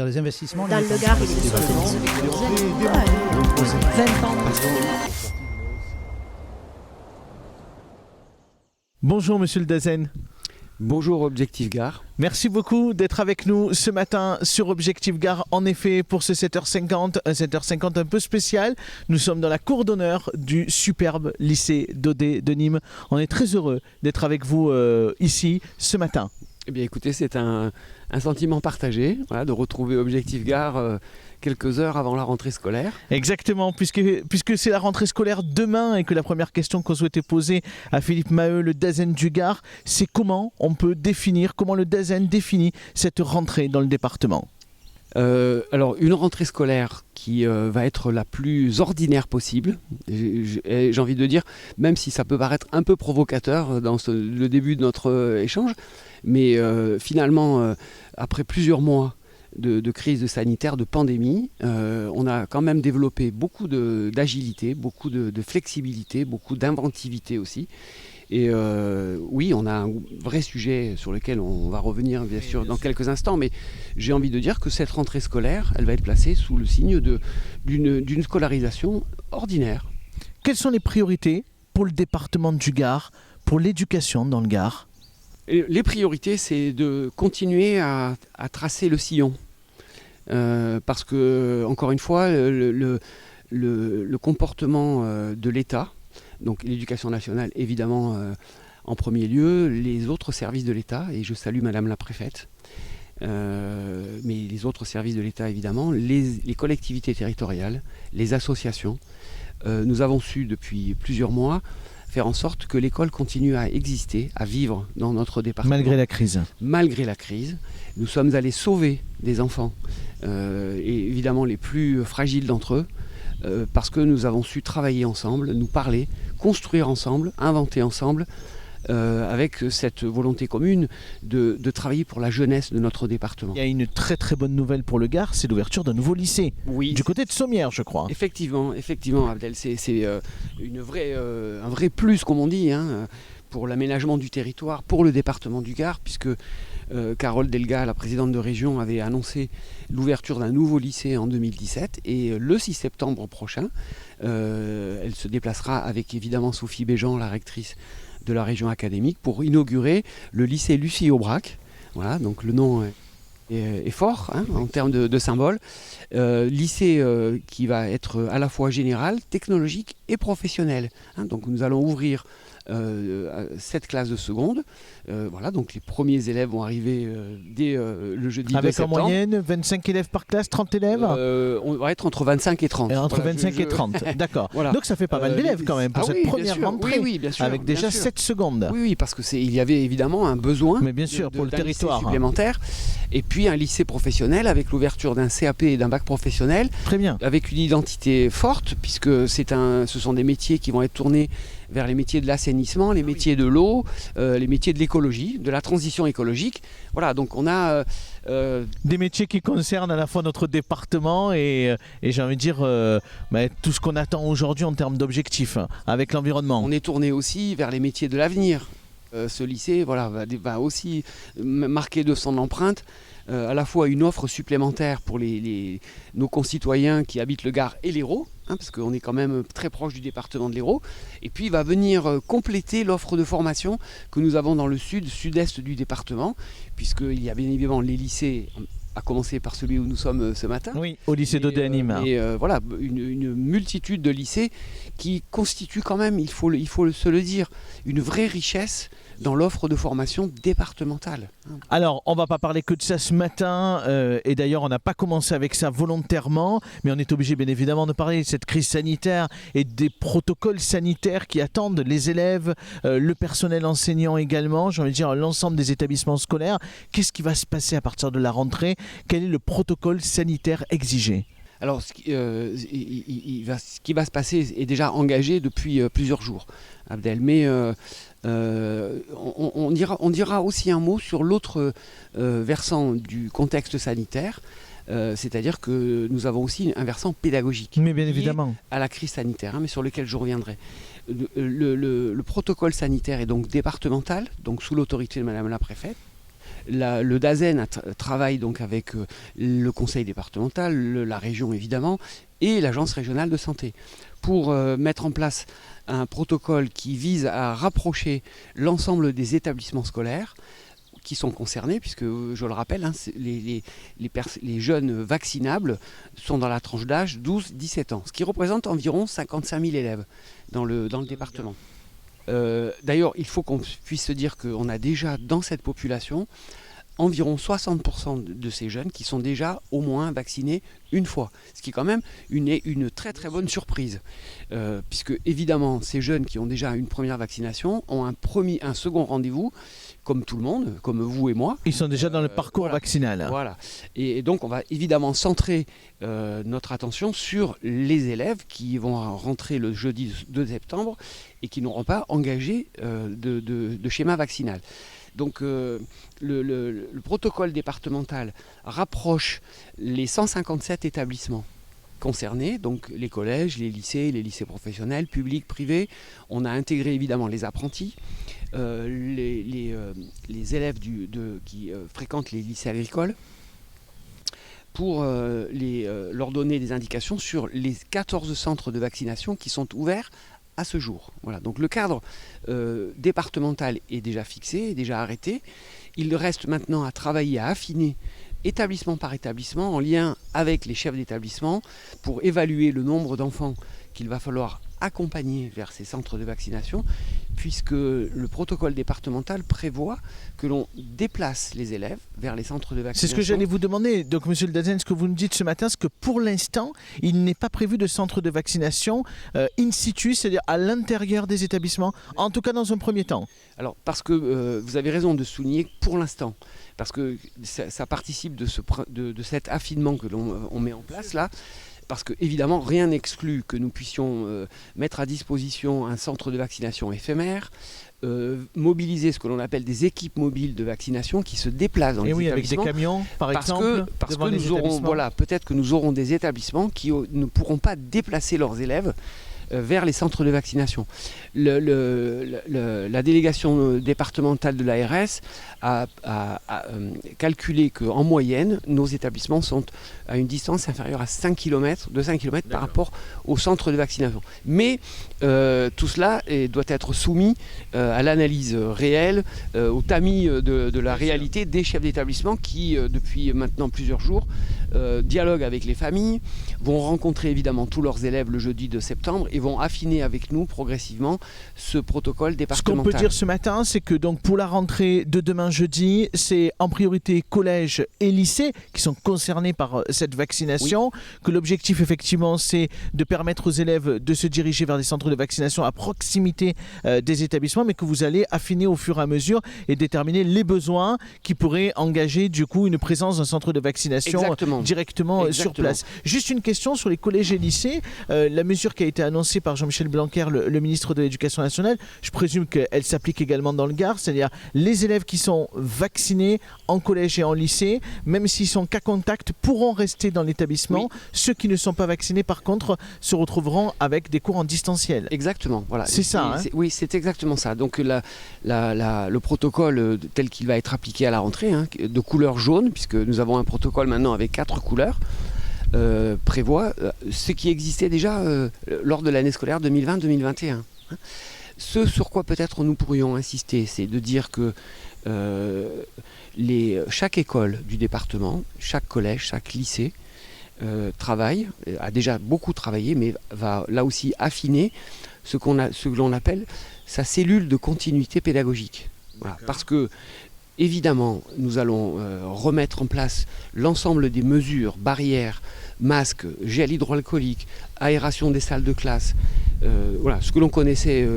Les investissements, dans le Gard, il est de 20 ans. Bonjour Monsieur le Dazen. Bonjour Objectif Gard. Merci beaucoup d'être avec nous ce matin sur Objectif Gard. En effet, pour ce 7h50, un 7h50 un peu spécial, nous sommes dans la cour d'honneur du superbe lycée d'Audet de Nîmes. On est très heureux d'être avec vous ici ce matin. Eh bien écoutez, c'est un sentiment partagé, voilà, de retrouver Objectif Gard quelques heures avant la rentrée scolaire. Exactement, puisque c'est la rentrée scolaire demain et que la première question qu'on souhaitait poser à Philippe Maheu, le Dazen du Gard, c'est comment le Dazen définit cette rentrée dans le département. Alors une rentrée scolaire qui va être la plus ordinaire possible, j'ai envie de dire, même si ça peut paraître un peu provocateur dans le début de notre échange, mais finalement, après plusieurs mois de crise sanitaire, de pandémie, on a quand même développé beaucoup d'agilité, beaucoup de flexibilité, beaucoup d'inventivité aussi. Et oui, on a un vrai sujet sur lequel on va revenir bien sûr dans quelques instants, mais j'ai envie de dire que cette rentrée scolaire, elle va être placée sous le signe d'une scolarisation ordinaire. Quelles sont les priorités pour le département du Gard, pour l'éducation dans le Gard ? Les priorités, c'est de continuer à tracer le sillon. Parce que, encore une fois, le comportement de l'État, donc l'éducation nationale évidemment en premier lieu, les autres services de l'État, et je salue Madame la Préfète, mais les autres services de l'État évidemment, les collectivités territoriales, les associations, nous avons su depuis plusieurs mois faire en sorte que l'école continue à exister, à vivre dans notre département. Malgré la crise. Malgré la crise. Nous sommes allés sauver des enfants, et évidemment les plus fragiles d'entre eux, parce que nous avons su travailler ensemble, nous parler, construire ensemble, inventer ensemble, avec cette volonté commune de travailler pour la jeunesse de notre département. Il y a une très très bonne nouvelle pour le Gard, c'est l'ouverture d'un nouveau lycée, du côté de Sommières je crois. Effectivement Abdel, c'est un vrai plus comme on dit, pour l'aménagement du territoire, pour le département du Gard, puisque Carole Delga, la présidente de région, avait annoncé l'ouverture d'un nouveau lycée en 2017 et le 6 septembre prochain, elle se déplacera avec évidemment Sophie Béjean, la rectrice de la région académique, pour inaugurer le lycée Lucie Aubrac. Voilà, donc le nom est fort en termes de symbole. Lycée qui va être à la fois général, technologique et professionnel. Donc nous allons ouvrir 7 classes de seconde. Voilà, donc les premiers élèves vont arriver dès le jeudi 2 septembre. Avec en moyenne 25 élèves par classe, 30 élèves on va être entre 25 et 30. Entre 25 et 30, d'accord. Voilà. Donc ça fait pas mal d'élèves quand même pour cette première rentrée. Oui, bien sûr, avec déjà 7 secondes. Oui, parce qu'il y avait évidemment un besoin mais bien sûr, pour le territoire supplémentaire. Et puis un lycée professionnel avec l'ouverture d'un CAP et d'un bac professionnel. Très bien. Avec une identité forte, puisque ce sont des métiers qui vont être tournés vers les métiers de l'assainissement, les métiers de l'eau, les métiers de l'écologie, de la transition écologique. Voilà, donc on a... des métiers qui concernent à la fois notre département et j'ai envie de dire tout ce qu'on attend aujourd'hui en termes d'objectifs avec l'environnement. On est tourné aussi vers les métiers de l'avenir. Ce lycée va aussi marquer de son empreinte à la fois une offre supplémentaire pour nos concitoyens qui habitent le Gard et l'Hérault, parce qu'on est quand même très proche du département de l'Hérault, et puis il va venir compléter l'offre de formation que nous avons dans le sud-est du département, puisqu'il y a bien évidemment les lycées, à commencer par celui où nous sommes ce matin. Oui, au lycée d'Audet à Nîmes. Et voilà, une multitude de lycées qui constituent quand même, il faut se le dire, une vraie richesse dans l'offre de formation départementale. Alors, on ne va pas parler que de ça ce matin, et d'ailleurs on n'a pas commencé avec ça volontairement, mais on est obligé bien évidemment de parler de cette crise sanitaire et des protocoles sanitaires qui attendent les élèves, le personnel enseignant également, j'ai envie de dire l'ensemble des établissements scolaires. Qu'est-ce qui va se passer à partir de la rentrée ? Quel est le protocole sanitaire exigé ? Alors, ce qui va se passer est déjà engagé depuis plusieurs jours, Abdel. Mais on dira aussi un mot sur l'autre versant du contexte sanitaire, c'est-à-dire que nous avons aussi un versant pédagogique. Mais bien évidemment. À la crise sanitaire, mais sur lequel je reviendrai. Le protocole sanitaire est donc départemental, donc sous l'autorité de Madame la Préfète. Le DAZEN travaille donc avec le conseil départemental, la région évidemment, et l'agence régionale de santé pour mettre en place un protocole qui vise à rapprocher l'ensemble des établissements scolaires qui sont concernés, puisque je le rappelle, hein, les jeunes vaccinables sont dans la tranche d'âge 12-17 ans, ce qui représente environ 55 000 élèves dans le département. D'ailleurs, il faut qu'on puisse se dire qu'on a déjà dans cette population environ 60% de ces jeunes qui sont déjà au moins vaccinés une fois, ce qui est quand même une très très bonne surprise, puisque évidemment ces jeunes qui ont déjà une première vaccination ont un second rendez-vous, comme tout le monde, comme vous et moi. Ils sont déjà dans le parcours vaccinal. Voilà, et donc on va évidemment centrer notre attention sur les élèves qui vont rentrer le jeudi 2 septembre et qui n'auront pas engagé de schéma vaccinal. Donc le protocole départemental rapproche les 157 établissements concernés, donc les collèges, les lycées professionnels, publics, privés. On a intégré évidemment les apprentis, les élèves qui fréquentent les lycées agricoles, pour leur donner des indications sur les 14 centres de vaccination qui sont ouverts à ce jour. Voilà. Donc le cadre départemental est déjà fixé, est déjà arrêté. Il reste maintenant à travailler, à affiner établissement par établissement en lien avec les chefs d'établissement pour évaluer le nombre d'enfants qu'il va falloir accompagner vers ces centres de vaccination, puisque le protocole départemental prévoit que l'on déplace les élèves vers les centres de vaccination. C'est ce que j'allais vous demander. Donc, monsieur le DAZEN, ce que vous nous dites ce matin, c'est que pour l'instant, il n'est pas prévu de centre de vaccination in situ, c'est-à-dire à l'intérieur des établissements, en tout cas dans un premier temps. Alors, parce que vous avez raison de souligner pour l'instant, parce que ça participe de cet affinement que l'on met en place là. Parce que évidemment rien n'exclut que nous puissions mettre à disposition un centre de vaccination éphémère, mobiliser ce que l'on appelle des équipes mobiles de vaccination qui se déplacent dans les établissements. Avec des camions, par exemple, parce que nous aurons, peut-être que nous aurons des établissements qui ne pourront pas déplacer leurs élèves vers les centres de vaccination. La délégation départementale de l'ARS a calculé qu'en moyenne, nos établissements sont à une distance inférieure à 5 km par rapport au centre de vaccination. Mais tout cela doit être soumis à l'analyse réelle, au tamis de la réalité des chefs d'établissement qui, depuis maintenant plusieurs jours, dialoguent avec les familles, vont rencontrer évidemment tous leurs élèves le jeudi de septembre et vont affiner avec nous progressivement ce protocole départemental. Ce qu'on peut dire ce matin, c'est que donc pour la rentrée de demain jeudi, c'est en priorité collèges et lycées qui sont concernés par cette vaccination, oui. Que l'objectif effectivement c'est de permettre aux élèves de se diriger vers des centres de vaccination à proximité des établissements, mais que vous allez affiner au fur et à mesure et déterminer les besoins qui pourraient engager du coup une présence d'un centre de vaccination directement sur place. Juste une question sur les collèges et lycées, la mesure qui a été annoncée par Jean-Michel Blanquer, le ministre de l'Éducation nationale, je présume qu'elle s'applique également dans le Gard, c'est-à-dire les élèves qui sont vaccinés en collège et en lycée, même s'ils sont cas contact, pourront rester dans l'établissement. Oui. Ceux qui ne sont pas vaccinés, par contre, se retrouveront avec des cours en distanciel. Exactement, voilà. C'est ça. Oui, c'est exactement ça. Donc le protocole tel qu'il va être appliqué à la rentrée, de couleur jaune, puisque nous avons un protocole maintenant avec 4 couleurs, prévoit ce qui existait déjà lors de l'année scolaire 2020-2021. Ce sur quoi peut-être nous pourrions insister, c'est de dire que chaque école du département, chaque collège, chaque lycée travaille, a déjà beaucoup travaillé, mais va là aussi affiner ce que l'on appelle sa cellule de continuité pédagogique. Voilà, parce que évidemment, nous allons remettre en place l'ensemble des mesures, barrières, masques, gel hydroalcoolique, aération des salles de classe, voilà, ce que l'on connaissait,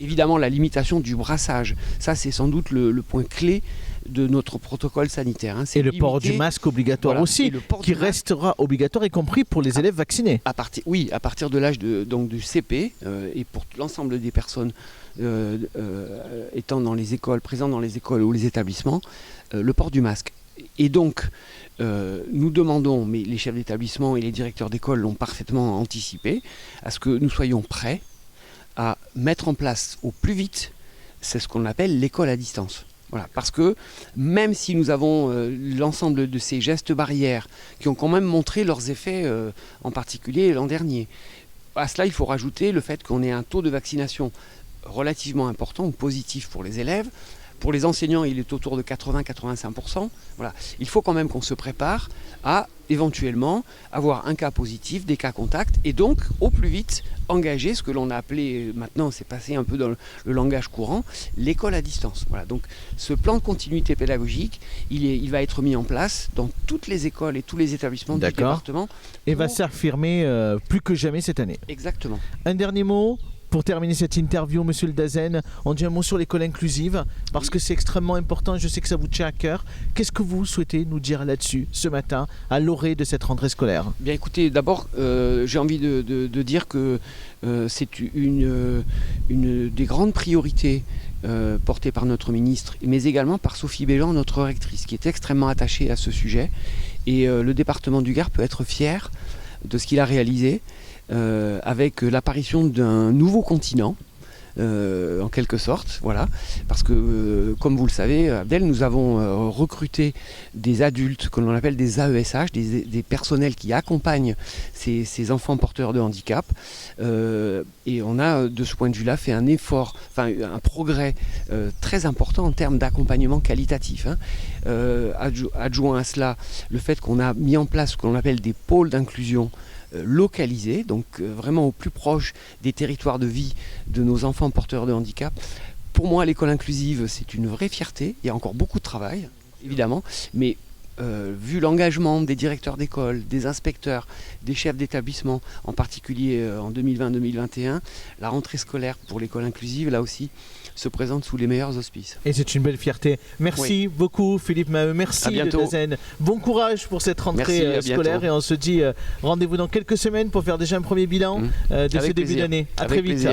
évidemment la limitation du brassage. Ça, c'est sans doute le point clé de notre protocole sanitaire. Et le port du masque obligatoire aussi, qui restera obligatoire, y compris pour les élèves vaccinés. À partir de l'âge du CP, et pour l'ensemble des personnes étant dans les écoles, présentes dans les écoles ou les établissements, le port du masque. Et donc, nous demandons, mais les chefs d'établissement et les directeurs d'école l'ont parfaitement anticipé, à ce que nous soyons prêts à mettre en place au plus vite, c'est ce qu'on appelle l'école à distance. Voilà, parce que même si nous avons l'ensemble de ces gestes barrières qui ont quand même montré leurs effets, en particulier l'an dernier, à cela il faut rajouter le fait qu'on ait un taux de vaccination relativement important ou positif pour les élèves. Pour les enseignants, il est autour de 80-85%. Voilà. Il faut quand même qu'on se prépare à éventuellement avoir un cas positif, des cas contacts, et donc au plus vite engager ce que l'on a appelé, maintenant c'est passé un peu dans le langage courant, l'école à distance. Voilà. Donc ce plan de continuité pédagogique, il va être mis en place dans toutes les écoles et tous les établissements du département. Et va s'affirmer plus que jamais cette année. Exactement. Un dernier mot pour terminer cette interview, Monsieur le Dazen, on dit un mot sur l'école inclusive, parce que c'est extrêmement important, je sais que ça vous tient à cœur. Qu'est-ce que vous souhaitez nous dire là-dessus ce matin, à l'orée de cette rentrée scolaire? Bien écoutez, d'abord, j'ai envie de dire que c'est une des grandes priorités portées par notre ministre, mais également par Sophie Bélan, notre rectrice, qui est extrêmement attachée à ce sujet. Et le département du Gard peut être fier de ce qu'il a réalisé, avec l'apparition d'un nouveau continent, en quelque sorte, voilà, parce que comme vous le savez, Abdel, nous avons recruté des adultes que l'on appelle des AESH, des personnels qui accompagnent ces enfants porteurs de handicap, et on a de ce point de vue-là fait un effort, enfin un progrès très important en termes d'accompagnement qualitatif, hein. Adjoint à cela le fait qu'on a mis en place ce que l'on appelle des pôles d'inclusion localisés, donc vraiment au plus proche des territoires de vie de nos enfants porteurs de handicap. Pour moi, l'école inclusive, c'est une vraie fierté. Il y a encore beaucoup de travail, évidemment, mais vu l'engagement des directeurs d'école, des inspecteurs, des chefs d'établissement, en particulier en 2020-2021, la rentrée scolaire pour l'école inclusive, là aussi, se présente sous les meilleurs auspices. Et c'est une belle fierté. Merci beaucoup Philippe Maheu, merci le Dazen. Bon courage pour cette rentrée scolaire et on se dit rendez-vous dans quelques semaines pour faire déjà un premier bilan de ce début d'année. À très vite.